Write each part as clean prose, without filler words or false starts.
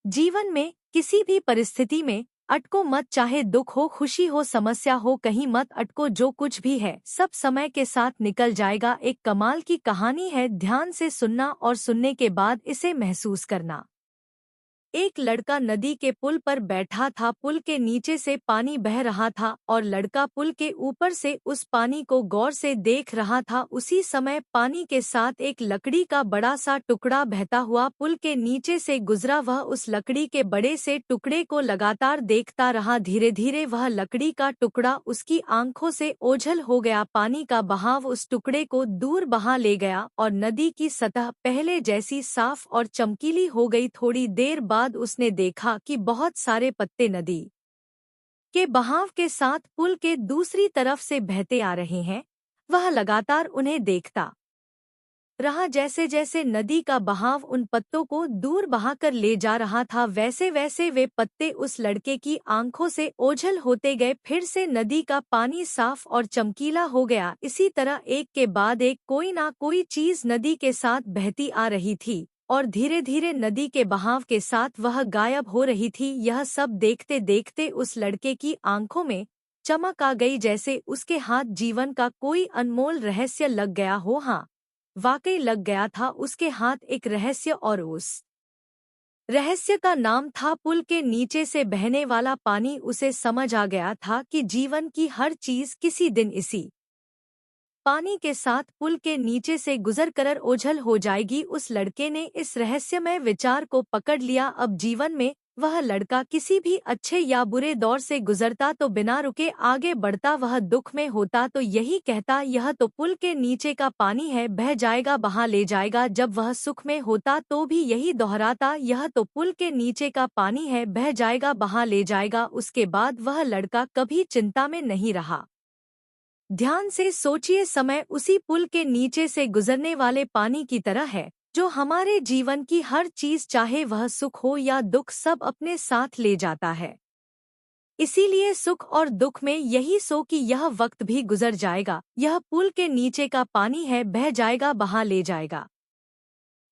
जीवन में किसी भी परिस्थिति में अटको मत, चाहे दुख हो, खुशी हो, समस्या हो, कहीं मत अटको। जो कुछ भी है सब समय के साथ निकल जाएगा। एक कमाल की कहानी है, ध्यान से सुनना और सुनने के बाद इसे महसूस करना। एक लड़का नदी के पुल पर बैठा था। पुल के नीचे से पानी बह रहा था और लड़का पुल के ऊपर से उस पानी को गौर से देख रहा था। उसी समय पानी के साथ एक लकड़ी का बड़ा सा टुकड़ा बहता हुआ पुल के नीचे से गुजरा। वह उस लकड़ी के बड़े से टुकड़े को लगातार देखता रहा। धीरे धीरे वह लकड़ी का टुकड़ा उसकी आंखों से ओझल हो गया। पानी का बहाव उस टुकड़े को दूर बहा ले गया और नदी की सतह पहले जैसी साफ और चमकीली हो गई। थोड़ी देर बाद उसने देखा कि बहुत सारे पत्ते नदी के बहाव के साथ पुल के दूसरी तरफ से बहते आ रहे हैं। वह लगातार उन्हें देखता रहा। जैसे जैसे नदी का बहाव उन पत्तों को दूर बहाकर ले जा रहा था, वैसे वैसे वे पत्ते उस लड़के की आंखों से ओझल होते गए। फिर से नदी का पानी साफ और चमकीला हो गया। इसी तरह एक के बाद एक कोई ना कोई चीज नदी के साथ बहती आ रही थी और धीरे धीरे नदी के बहाव के साथ वह गायब हो रही थी। यह सब देखते देखते उस लड़के की आंखों में चमक आ गई, जैसे उसके हाथ जीवन का कोई अनमोल रहस्य लग गया हो। हाँ, वाकई लग गया था उसके हाथ एक रहस्य, और उस रहस्य का नाम था पुल के नीचे से बहने वाला पानी। उसे समझ आ गया था कि जीवन की हर चीज किसी दिन इसी पानी के साथ पुल के नीचे से गुजर कर ओझल हो जाएगी। उस लड़के ने इस रहस्यमय विचार को पकड़ लिया। अब जीवन में वह लड़का किसी भी अच्छे या बुरे दौर से गुजरता तो बिना रुके आगे बढ़ता। वह दुख में होता तो यही कहता, यह तो पुल के नीचे का पानी है, बह जाएगा, बहा ले जाएगा। जब वह सुख में होता तो भी यही दोहराता, यह तो पुल के नीचे का पानी है, बह जाएगा, बहा ले जाएगा। उसके बाद वह लड़का कभी चिंता में नहीं रहा। ध्यान से सोचिए, समय उसी पुल के नीचे से गुजरने वाले पानी की तरह है जो हमारे जीवन की हर चीज, चाहे वह सुख हो या दुख, सब अपने साथ ले जाता है। इसीलिए सुख और दुख में यही सो कि यह वक्त भी गुजर जाएगा, यह पुल के नीचे का पानी है, बह जाएगा, बहा ले जाएगा।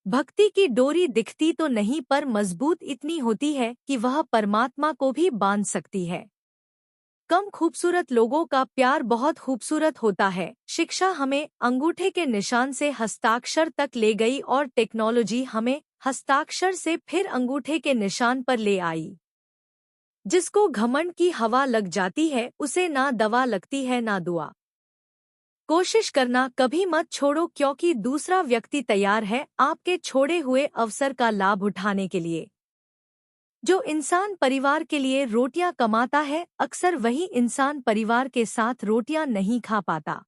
भक्ति की डोरी दिखती तो नहीं पर मजबूत इतनी होती है कि वह परमात्मा को भी बांध सकती है। कम खूबसूरत लोगों का प्यार बहुत खूबसूरत होता है। शिक्षा हमें अंगूठे के निशान से हस्ताक्षर तक ले गई और टेक्नोलॉजी हमें हस्ताक्षर से फिर अंगूठे के निशान पर ले आई। जिसको घमंड की हवा लग जाती है उसे ना दवा लगती है ना दुआ। कोशिश करना कभी मत छोड़ो, क्योंकि दूसरा व्यक्ति तैयार है आपके छोड़े हुए अवसर का लाभ उठाने के लिए। जो इंसान परिवार के लिए रोटियां कमाता है, अक्सर वही इंसान परिवार के साथ रोटियां नहीं खा पाता।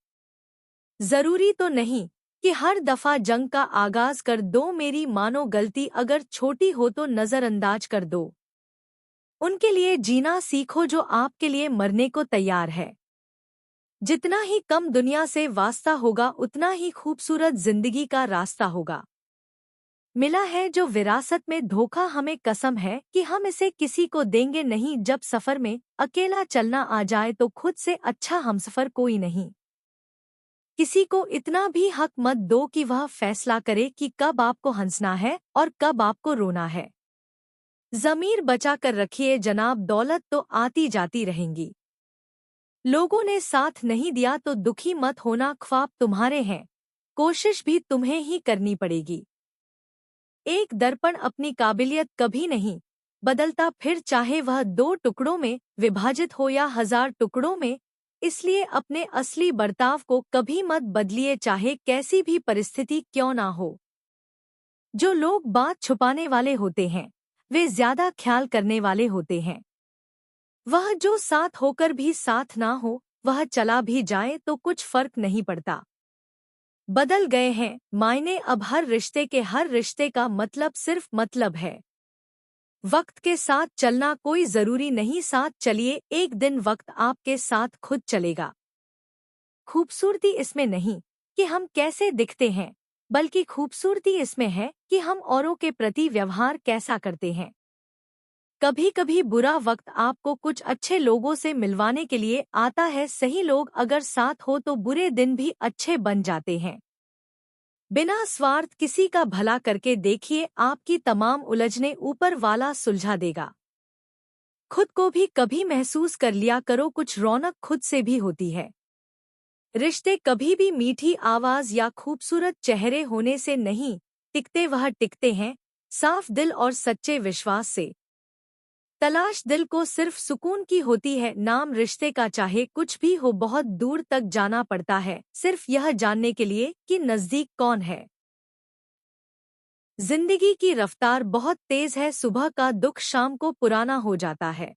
जरूरी तो नहीं कि हर दफा जंग का आगाज कर दो। मेरी मानो गलती अगर छोटी हो तो नजरअंदाज कर दो। उनके लिए जीना सीखो जो आपके लिए मरने को तैयार है। जितना ही कम दुनिया से वास्ता होगा उतना ही खूबसूरत जिंदगी का रास्ता होगा। मिला है जो विरासत में धोखा, हमें कसम है कि हम इसे किसी को देंगे नहीं। जब सफर में अकेला चलना आ जाए तो खुद से अच्छा हमसफर कोई नहीं। किसी को इतना भी हक मत दो कि वह फैसला करे कि कब आपको हंसना है और कब आपको रोना है। ज़मीर बचा कर रखिए जनाब, दौलत तो आती जाती रहेंगी। लोगों ने साथ नहीं दिया तो दुखी मत होना, ख्वाब तुम्हारे हैं, कोशिश भी तुम्हें ही करनी पड़ेगी। एक दर्पण अपनी काबिलियत कभी नहीं बदलता, फिर चाहे वह 2 टुकड़ों में विभाजित हो या 1000 टुकड़ों में। इसलिए अपने असली बर्ताव को कभी मत बदलिए, चाहे कैसी भी परिस्थिति क्यों ना हो। जो लोग बात छुपाने वाले होते हैं वे ज्यादा ख्याल करने वाले होते हैं। वह जो साथ होकर भी साथ ना हो, वह चला भी जाए तो कुछ फर्क नहीं पड़ता। बदल गए हैं मायने अब हर रिश्ते के, हर रिश्ते का मतलब सिर्फ मतलब है। वक्त के साथ चलना कोई जरूरी नहीं, साथ चलिए, एक दिन वक्त आपके साथ खुद चलेगा। खूबसूरती इसमें नहीं कि हम कैसे दिखते हैं, बल्कि खूबसूरती इसमें है कि हम औरों के प्रति व्यवहार कैसा करते हैं। कभी कभी बुरा वक्त आपको कुछ अच्छे लोगों से मिलवाने के लिए आता है। सही लोग अगर साथ हो तो बुरे दिन भी अच्छे बन जाते हैं। बिना स्वार्थ किसी का भला करके देखिए, आपकी तमाम उलझने ऊपर वाला सुलझा देगा। खुद को भी कभी महसूस कर लिया करो, कुछ रौनक खुद से भी होती है। रिश्ते कभी भी मीठी आवाज या खूबसूरत चेहरे होने से नहीं टिकते, वह टिकते हैं साफ दिल और सच्चे विश्वास से। तलाश दिल को सिर्फ सुकून की होती है, नाम रिश्ते का चाहे कुछ भी हो बहुत दूर तक जाना पड़ता है सिर्फ यह जानने के लिए कि नजदीक कौन है। जिंदगी की रफ्तार बहुत तेज है, सुबह का दुख शाम को पुराना हो जाता है।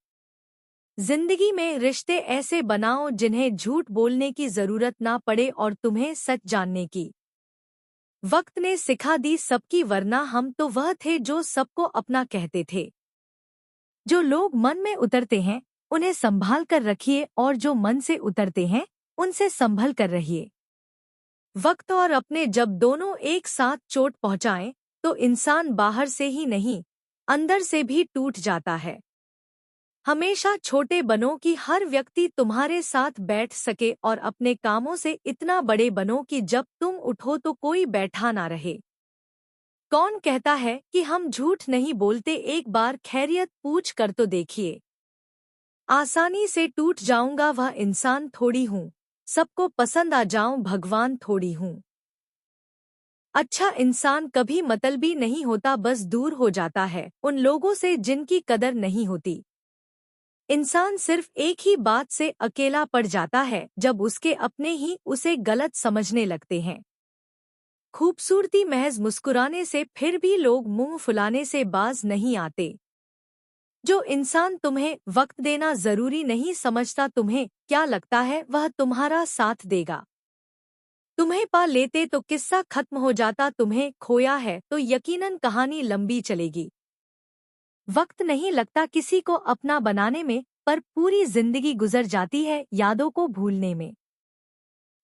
जिंदगी में रिश्ते ऐसे बनाओ जिन्हें झूठ बोलने की जरूरत ना पड़े और तुम्हें सच जानने की। वक्त ने सिखा दी सबकी, वरना हम तो वह थे जो सबको अपना कहते थे। जो लोग मन में उतरते हैं उन्हें संभाल कर रखिए और जो मन से उतरते हैं उनसे संभल कर रहिए। वक्त और अपने जब दोनों एक साथ चोट पहुंचाएं तो इंसान बाहर से ही नहीं अंदर से भी टूट जाता है। हमेशा छोटे बनो कि हर व्यक्ति तुम्हारे साथ बैठ सके और अपने कामों से इतना बड़े बनो कि जब तुम उठो तो कोई बैठा ना रहे। कौन कहता है कि हम झूठ नहीं बोलते, एक बार खैरियत पूछ कर तो देखिए। आसानी से टूट जाऊंगा वह इंसान थोड़ी हूँ, सबको पसंद आ जाऊं भगवान थोड़ी हूँ। अच्छा इंसान कभी मतलबी नहीं होता, बस दूर हो जाता है उन लोगों से जिनकी कदर नहीं होती। इंसान सिर्फ एक ही बात से अकेला पड़ जाता है जब उसके अपने ही उसे गलत समझने लगते हैं। खूबसूरती महज मुस्कुराने से, फिर भी लोग मुंह फुलाने से बाज नहीं आते। जो इंसान तुम्हें वक्त देना जरूरी नहीं समझता, तुम्हें क्या लगता है वह तुम्हारा साथ देगा? तुम्हें पा लेते तो किस्सा खत्म हो जाता, तुम्हें खोया है तो यकीनन कहानी लंबी चलेगी। वक्त नहीं लगता किसी को अपना बनाने में, पर पूरी जिंदगी गुजर जाती है यादों को भूलने में।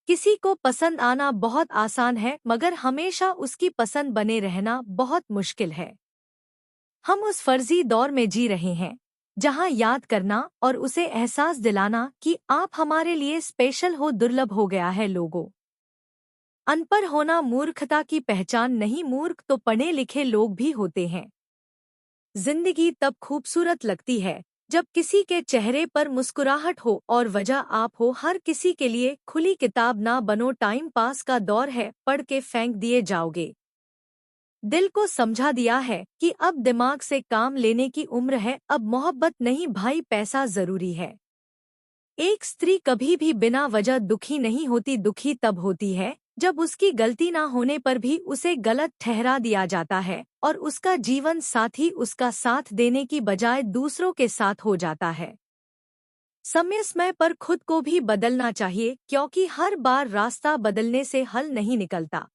किसी को पसंद आना बहुत आसान है मगर हमेशा उसकी पसंद बने रहना बहुत मुश्किल है। हम उस फर्जी दौर में जी रहे हैं जहां याद करना और उसे एहसास दिलाना कि आप हमारे लिए स्पेशल हो दुर्लभ हो गया है। लोगों, अनपढ़ होना मूर्खता की पहचान नहीं, मूर्ख तो पढ़े लिखे लोग भी होते हैं। जिंदगी तब खूबसूरत लगती है जब किसी के चेहरे पर मुस्कुराहट हो और वजह आप हो। हर किसी के लिए खुली किताब ना बनो, टाइम पास का दौर है पढ़ के फेंक दिए जाओगे। दिल को समझा दिया है कि अब दिमाग से काम लेने की उम्र है, अब मोहब्बत नहीं भाई पैसा जरूरी है। एक स्त्री कभी भी बिना वजह दुखी नहीं होती, दुखी तब होती है जब उसकी गलती ना होने पर भी उसे गलत ठहरा दिया जाता है और उसका जीवन साथी उसका साथ देने की बजाय दूसरों के साथ हो जाता है। समय समय पर खुद को भी बदलना चाहिए क्योंकि हर बार रास्ता बदलने से हल नहीं निकलता।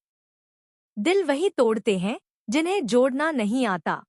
दिल वही तोड़ते हैं जिन्हें जोड़ना नहीं आता।